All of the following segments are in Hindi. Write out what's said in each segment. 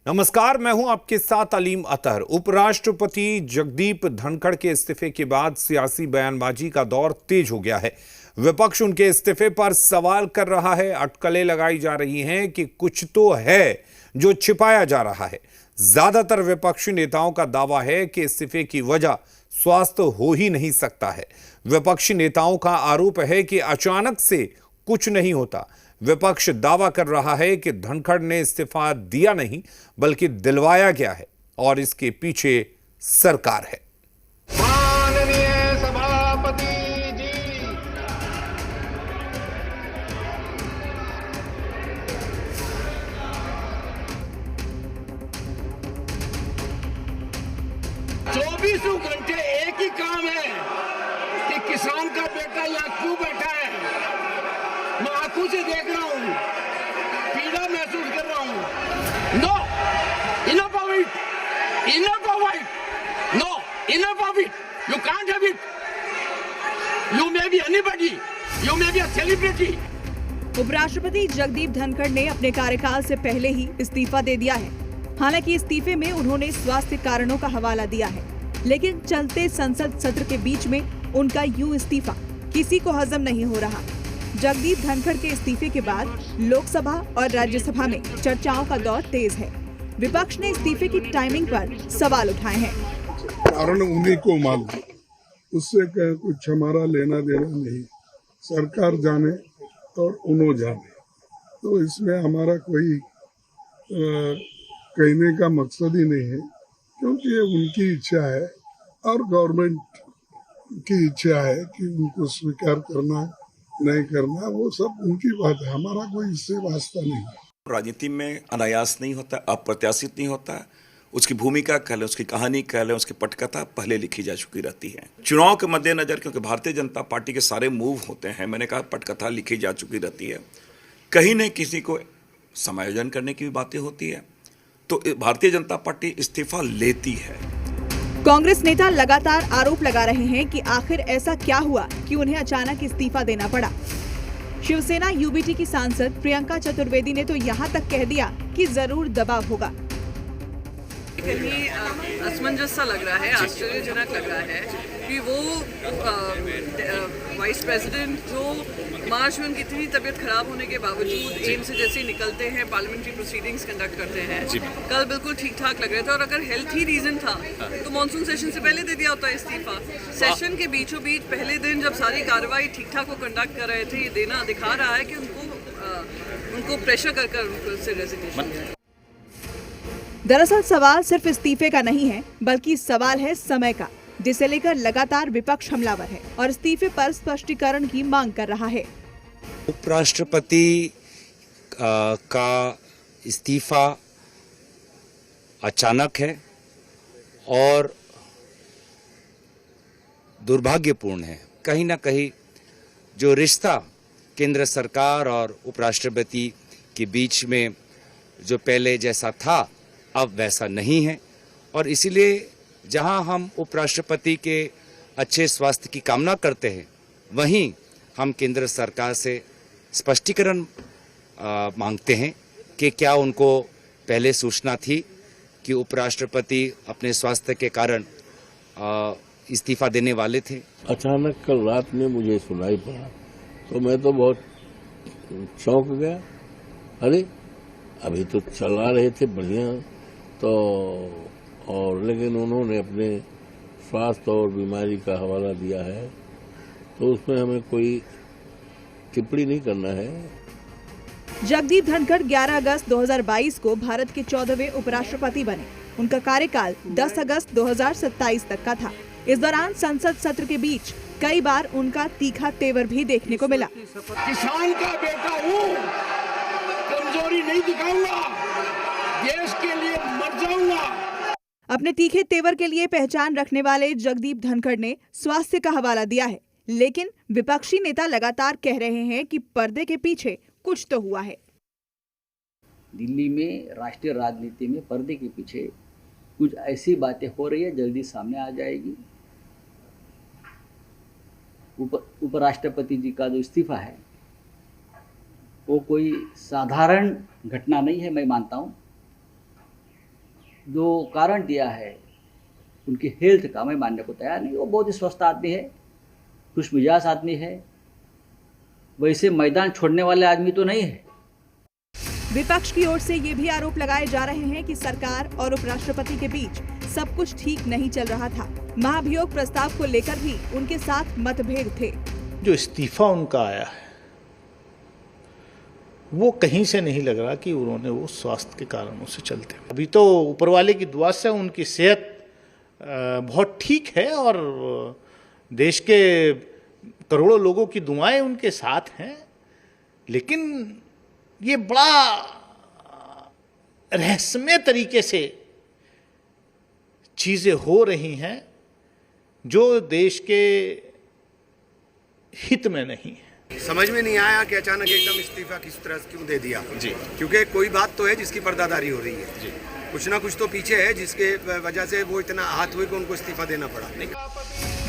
नमस्कार, मैं हूं आपके साथ अलीम अतहर। उपराष्ट्रपति जगदीप धनखड़ के इस्तीफे के बाद सियासी बयानबाजी का दौर तेज हो गया है। विपक्ष उनके इस्तीफे पर सवाल कर रहा है, अटकलें लगाई जा रही हैं कि कुछ तो है जो छिपाया जा रहा है। ज्यादातर विपक्षी नेताओं का दावा है कि इस्तीफे की वजह स्वास्थ्य हो ही नहीं सकता है। विपक्षी नेताओं का आरोप है कि अचानक से कुछ नहीं होता। विपक्ष दावा कर रहा है कि धनखड़ ने इस्तीफा दिया नहीं बल्कि दिलवाया गया है और इसके पीछे सरकार है। माननीय सभापति जी, 24 घंटे एक ही काम है कि किसान का बेटा यहाँ क्यों बैठा है। मैं आंखों से देख रहा हूँ, पीड़ा महसूस कर रहा हूँ। No, enough of it, enough of it, no, enough of it, you can't have it. You may be anybody, you may be a celebrity. उपराष्ट्रपति जगदीप धनखड़ ने अपने कार्यकाल से पहले ही इस्तीफा दे दिया है। हालांकि इस्तीफे में उन्होंने स्वास्थ्य कारणों का हवाला दिया है, लेकिन चलते संसद सत्र के बीच में उनका यूं इस्तीफा किसी को हजम नहीं हो रहा। जगदीप धनखड़ के इस्तीफे के बाद लोकसभा और राज्यसभा में चर्चाओं का दौर तेज है। विपक्ष ने इस्तीफे की टाइमिंग पर सवाल उठाए हैं। कारण उन्हीं को मालूम, उससे कुछ हमारा लेना देना नहीं। सरकार जाने और उन्हों जाने, तो इसमें हमारा कोई कहने का मकसद ही नहीं है, क्योंकि ये उनकी इच्छा है और गवर्नमेंट की इच्छा है कि उनको स्वीकार करना नहीं करना, वो सब उनकी बात है। हमारा कोई इससे वास्ता नहीं। राजनीति में अनायास नहीं होता, अप्रत्याशित नहीं होता। उसकी भूमिका कह लें, उसकी कहानी कह लें, उसकी पटकथा पहले लिखी जा चुकी रहती है। चुनाव के मद्देनजर, क्योंकि भारतीय जनता पार्टी के सारे मूव होते हैं, मैंने कहा पटकथा लिखी जा चुकी रहती है। कहीं न किसी को समायोजन करने की भी बातें होती है, तो भारतीय जनता पार्टी इस्तीफा लेती है। कांग्रेस नेता लगातार आरोप लगा रहे हैं कि आखिर ऐसा क्या हुआ कि उन्हें अचानक इस्तीफा देना पड़ा। शिवसेना यूबीटी की सांसद प्रियंका चतुर्वेदी ने तो यहाँ तक कह दिया कि जरूर दबाव होगा। कहीं असमंजस सा लग रहा है, आश्चर्यजनक लग रहा है कि वो वाइस प्रेसिडेंट जो मार्च में उनकी इतनी तबीयत खराब होने के बावजूद एम्स से जैसे निकलते हैं, पार्लियामेंट्री प्रोसीडिंग्स कंडक्ट करते हैं, कल बिल्कुल ठीक ठाक लग रहे थे। और अगर हेल्थ ही रीजन था तो मॉनसून सेशन से पहले दे दिया होता इस्तीफा। सेशन के बीचों बीच पहले दिन जब सारी कार्रवाई ठीक ठाक वो कंडक्ट कर रहे थे, ये देना दिखा रहा है कि उनको प्रेशर कर उनसे रेजिग्नेशन। दरअसल सवाल सिर्फ इस्तीफे का नहीं है, बल्कि सवाल है समय का, जिसे लेकर लगातार विपक्ष हमलावर है और इस्तीफे पर स्पष्टीकरण की मांग कर रहा है। उपराष्ट्रपति का इस्तीफा अचानक है और दुर्भाग्यपूर्ण है। कहीं ना कहीं जो रिश्ता केंद्र सरकार और उपराष्ट्रपति के बीच में जो पहले जैसा था, अब वैसा नहीं है। और इसीलिए जहां हम उपराष्ट्रपति के अच्छे स्वास्थ्य की कामना करते हैं, वहीं हम केंद्र सरकार से स्पष्टीकरण मांगते हैं कि क्या उनको पहले सूचना थी कि उपराष्ट्रपति अपने स्वास्थ्य के कारण इस्तीफा देने वाले थे। अचानक कल रात में मुझे सुनाई पड़ा तो मैं तो बहुत चौंक गया। अरे अभी तो चला रहे थे बढ़िया, तो और लेकिन उन्होंने अपने स्वास्थ्य और बीमारी का हवाला दिया है, तो उसमें हमें कोई टिप्पणी नहीं करना है। जगदीप धनखड़ 11 अगस्त 2022 को भारत के 14वें उपराष्ट्रपति बने। उनका कार्यकाल 10 अगस्त 2027 तक का था। इस दौरान संसद सत्र के बीच कई बार उनका तीखा तेवर भी देखने को मिला। किसान का बेटा हूँ, कमजोरी नहीं दिखाऊंगा, देश के लिए मर जाऊंगा। अपने तीखे तेवर के लिए पहचान रखने वाले जगदीप धनखड़ ने स्वास्थ्य का हवाला दिया है, लेकिन विपक्षी नेता लगातार कह रहे हैं कि पर्दे के पीछे कुछ तो हुआ है। दिल्ली में राष्ट्रीय राजनीति में पर्दे के पीछे कुछ ऐसी बातें हो रही है, जल्दी सामने आ जाएगी। उपराष्ट्रपति जी का जो इस्तीफा है वो कोई साधारण घटना नहीं है, मैं मानता हूँ। जो कारण दिया है उनकी हेल्थ का, मैं मानने को तैयार नहीं। वो बहुत ही स्वस्थ आदमी है, खुश मिजाज आदमी है, वैसे मैदान छोड़ने वाले आदमी तो नहीं है। विपक्ष की ओर से ये भी आरोप लगाए जा रहे हैं कि सरकार और उपराष्ट्रपति के बीच सब कुछ ठीक नहीं चल रहा था। महाभियोग प्रस्ताव को लेकर भी उनके साथ मतभेद थे। जो इस्तीफा उनका आया है वो कहीं से नहीं लग रहा कि उन्होंने वो स्वास्थ्य के कारणों से चलते। अभी तो ऊपर वाले की दुआ से उनकी सेहत बहुत ठीक है और देश के करोड़ों लोगों की दुआएं उनके साथ हैं, लेकिन ये बड़ा रहस्यमय तरीके से चीजें हो रही हैं जो देश के हित में नहीं है। समझ में नहीं आया कि अचानक एकदम इस्तीफा किस तरह क्यों दे दिया जी, क्योंकि कोई बात तो है जिसकी पर्दादारी हो रही है जी, कुछ ना कुछ तो पीछे है जिसके वजह से वो इतना आहत हुए कि उनको इस्तीफा देना पड़ा।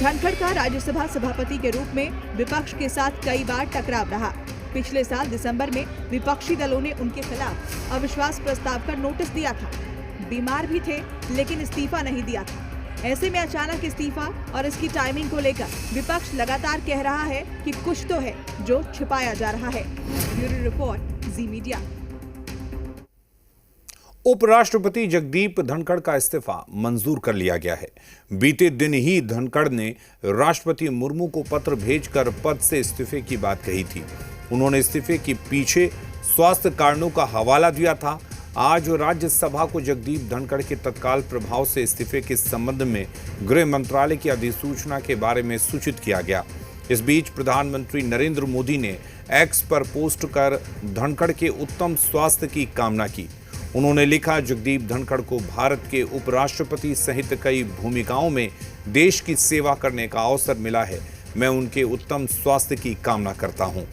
धनखड़ का राज्यसभा सभापति के रूप में विपक्ष के साथ कई बार टकराव रहा। पिछले साल दिसंबर में विपक्षी दलों ने उनके खिलाफ अविश्वास प्रस्ताव का नोटिस दिया था। बीमार भी थे लेकिन इस्तीफा नहीं दिया था। ऐसे में अचानक इस्तीफा और इसकी टाइमिंग को लेकर विपक्ष लगातार कह रहा है कि कुछ तो है जो छिपाया जा रहा है। ब्यूरो रिपोर्ट, जी मीडिया। उपराष्ट्रपति जगदीप धनखड़ का इस्तीफा मंजूर कर लिया गया है। बीते दिन ही धनखड़ ने राष्ट्रपति मुर्मू को पत्र भेजकर पद से इस्तीफे की बात कही थी। उन्होंने इस्तीफे के पीछे स्वास्थ्य कारणों का हवाला दिया था। आज राज्यसभा को जगदीप धनखड़ के तत्काल प्रभाव से इस्तीफे के संबंध में गृह मंत्रालय की अधिसूचना के बारे में सूचित किया गया। इस बीच प्रधानमंत्री नरेंद्र मोदी ने एक्स पर पोस्ट कर धनखड़ के उत्तम स्वास्थ्य की कामना की। उन्होंने लिखा, जगदीप धनखड़ को भारत के उपराष्ट्रपति सहित कई भूमिकाओं में देश की सेवा करने का अवसर मिला है। मैं उनके उत्तम स्वास्थ्य की कामना करता हूं।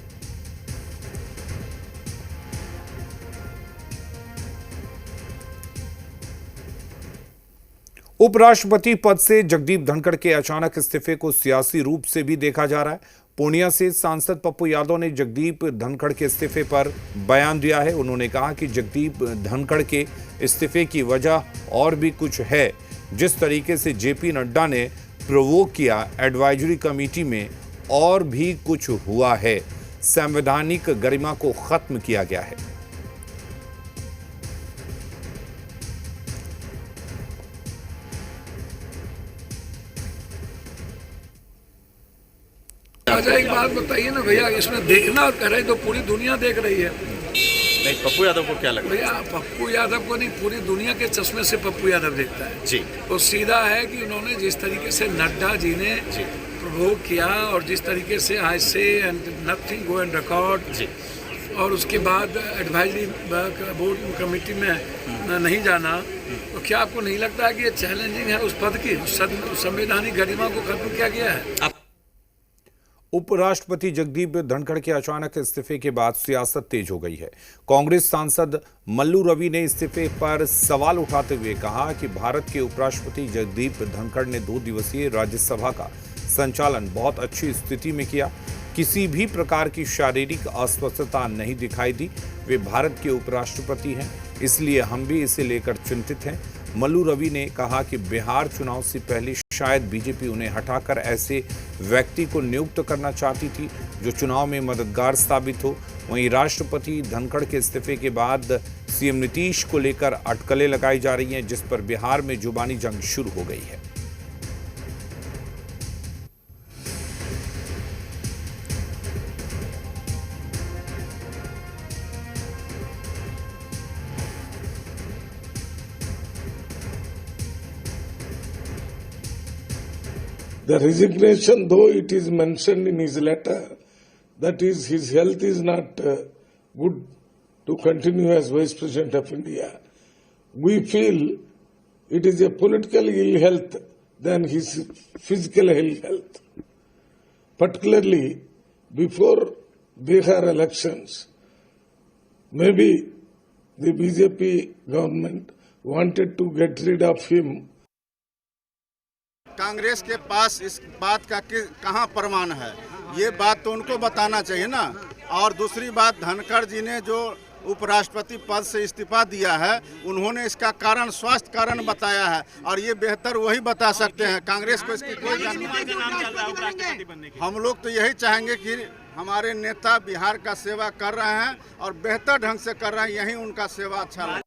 उपराष्ट्रपति पद से जगदीप धनखड़ के अचानक इस्तीफे को सियासी रूप से भी देखा जा रहा है। पूर्णिया से सांसद पप्पू यादव ने जगदीप धनखड़ के इस्तीफे पर बयान दिया है। उन्होंने कहा कि जगदीप धनखड़ के इस्तीफे की वजह और भी कुछ है। जिस तरीके से जेपी नड्डा ने प्रोवोक किया, एडवाइजरी कमेटी में और भी कुछ हुआ है। संवैधानिक गरिमा को खत्म किया गया है। अच्छा एक बात बताइए ना भैया, इसमें देखना करे तो पूरी दुनिया देख रही है। नहीं, पप्पू यादव को क्या लगा? भैया पप्पू यादव को नहीं, पूरी दुनिया के चश्मे से पप्पू यादव देखता है जी। तो सीधा है कि उन्होंने जिस तरीके से नड्डा जी ने प्रोवोक किया और जिस तरीके से I say and nothing go and record जी, और उसके बाद एडवाइजरी बोर्ड कमेटी में नहीं जाना, तो क्या आपको नहीं लगता है कि ये चैलेंजिंग है उस पद की? संवैधानिक गरिमा को खत्म किया गया है। उपराष्ट्रपति जगदीप धनखड़ के अचानक इस्तीफे के बाद सियासत तेज हो गई है। कांग्रेस सांसद मल्लू रवि ने इस्तीफे पर सवाल उठाते हुए कहा कि भारत के उपराष्ट्रपति जगदीप धनखड़ ने 2 दिवसीय राज्यसभा का संचालन बहुत अच्छी स्थिति में किया। किसी भी प्रकार की शारीरिक अस्वस्थता नहीं दिखाई दी। वे भारत के उपराष्ट्रपति हैं, इसलिए हम भी इसे लेकर चिंतित हैं। मल्लू रवि ने कहा कि बिहार चुनाव से पहले शायद बीजेपी उन्हें हटाकर ऐसे व्यक्ति को नियुक्त करना चाहती थी जो चुनाव में मददगार साबित हो। वहीं राष्ट्रपति धनखड़ के इस्तीफे के बाद सीएम नीतीश को लेकर अटकलें लगाई जा रही हैं, जिस पर बिहार में जुबानी जंग शुरू हो गई है। The resignation, though it is mentioned in his letter, that is, his health is not good to continue as Vice President of India. We feel it is a political ill health than his physical ill health. Particularly before Bihar elections, maybe the BJP government wanted to get rid of him. Congress के पास इस बात का कहाँ प्रमाण है? ये बात तो उनको बताना चाहिए ना। और दूसरी बात, धनखड़ जी ने जो उपराष्ट्रपति पद से इस्तीफा दिया है, उन्होंने इसका कारण स्वास्थ्य कारण बताया है और ये बेहतर वही बता सकते हैं। कांग्रेस को इसकी कोई जानकारी। हम लोग तो यही चाहेंगे कि हमारे नेता बिहार का सेवा कर रहे हैं और बेहतर ढंग से कर रहे हैं, यही उनका सेवा अच्छा लगे।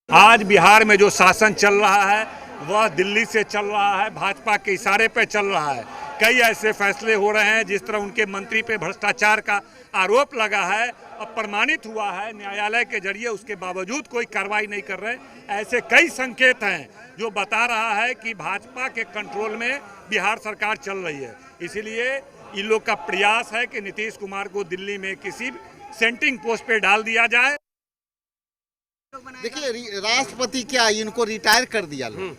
आज बिहार में जो शासन चल रहा है वह दिल्ली से चल रहा है, भाजपा के इशारे पे चल रहा है। कई ऐसे फैसले हो रहे हैं, जिस तरह उनके मंत्री पे भ्रष्टाचार का आरोप लगा है और प्रमाणित हुआ है न्यायालय के जरिए, उसके बावजूद कोई कार्रवाई नहीं कर रहे। ऐसे कई संकेत हैं जो बता रहा है कि भाजपा के कंट्रोल में बिहार सरकार चल रही है। इसीलिए इन लोग का प्रयास है कि नीतीश कुमार को दिल्ली में किसी सेंटिंग पोस्ट पे डाल दिया जाए। देखिए, राष्ट्रपति क्या इनको रिटायर कर दिया लोग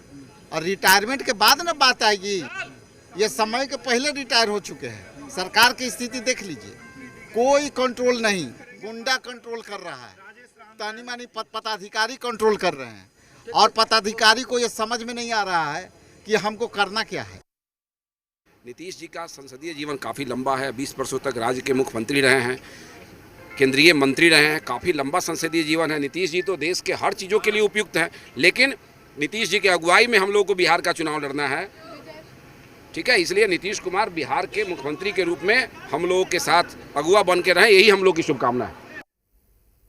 और रिटायरमेंट के बाद ना बात आएगी। ये समय के पहले रिटायर हो चुके हैं। सरकार की स्थिति देख लीजिए, कोई कंट्रोल नहीं, गुंडा कंट्रोल कर रहा है, तानी मानी पदाधिकारी कंट्रोल कर रहे हैं और पदाधिकारी को ये समझ में नहीं आ रहा है कि हमको करना क्या है। नीतीश जी का संसदीय जीवन काफ़ी लंबा है, 20 वर्षों तक राज्य के मुख्यमंत्री रहे हैं, केंद्रीय मंत्री रहे हैं, काफ़ी लंबा संसदीय जीवन है। नीतीश जी तो देश के हर चीज़ों के लिए उपयुक्त हैं, लेकिन नीतीश जी की अगुवाई में हम लोग को बिहार का चुनाव लड़ना है, ठीक है। इसलिए नीतीश कुमार बिहार के मुख्यमंत्री के रूप में हम लोगों के साथ अगुवा बन के रहें, यही हम लोग की शुभकामना है।